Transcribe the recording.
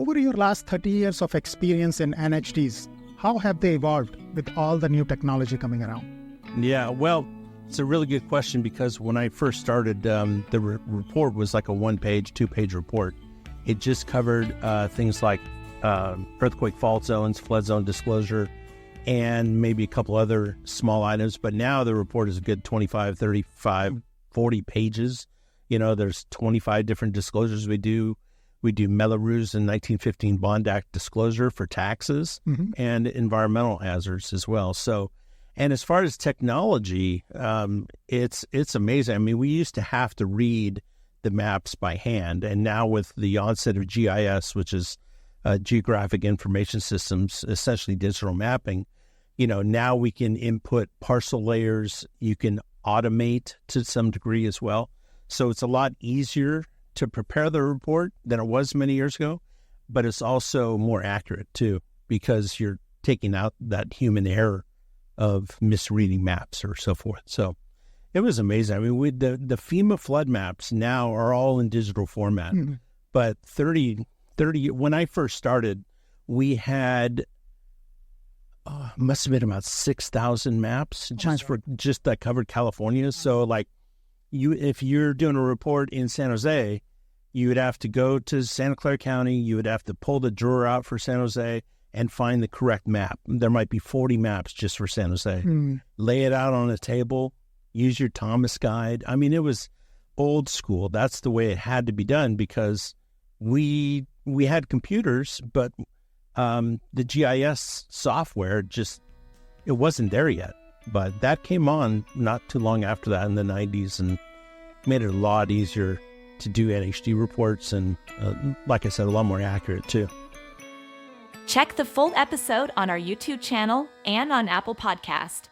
Over your last 30 years of experience in NHTs, how have they evolved with all the new technology coming around? Yeah, well, it's a really good question because when I first started, the report was like a one-page, two-page report. It just covered things like earthquake fault zones, flood zone disclosure, and maybe a couple other small items. But now the report is a good 25, 35, 40 pages. You know, there's 25 different disclosures we do. We do Melrose and 1915 Bond Act disclosure for taxes and environmental hazards as well. So, and as far as technology, it's amazing. I mean, we used to have to read the maps by hand, and now with the onset of GIS, which is Geographic Information Systems, essentially digital mapping, you know, now we can input parcel layers. You can automate to some degree as well. So it's a lot easier to prepare the report than it was many years ago, but it's also more accurate too, because you're taking out that human error of misreading maps or so forth. So it was amazing. I mean, the FEMA flood maps now are all in digital format, but 30, when I first started, we had, must have been about 6,000 maps just that covered California. So like, if you're doing a report in San Jose, you would have to go to Santa Clara County. You would have to pull the drawer out for San Jose and find the correct map. There might be 40 maps just for San Jose. Lay it out on a table, use your Thomas guide. I mean, it was old school. That's the way it had to be done because we had computers, but the GIS software it wasn't there yet. But that came on not too long after that in the 90s and made it a lot easier to do NHD reports and, like I said, a lot more accurate too. Check the full episode on our YouTube channel and on Apple Podcast.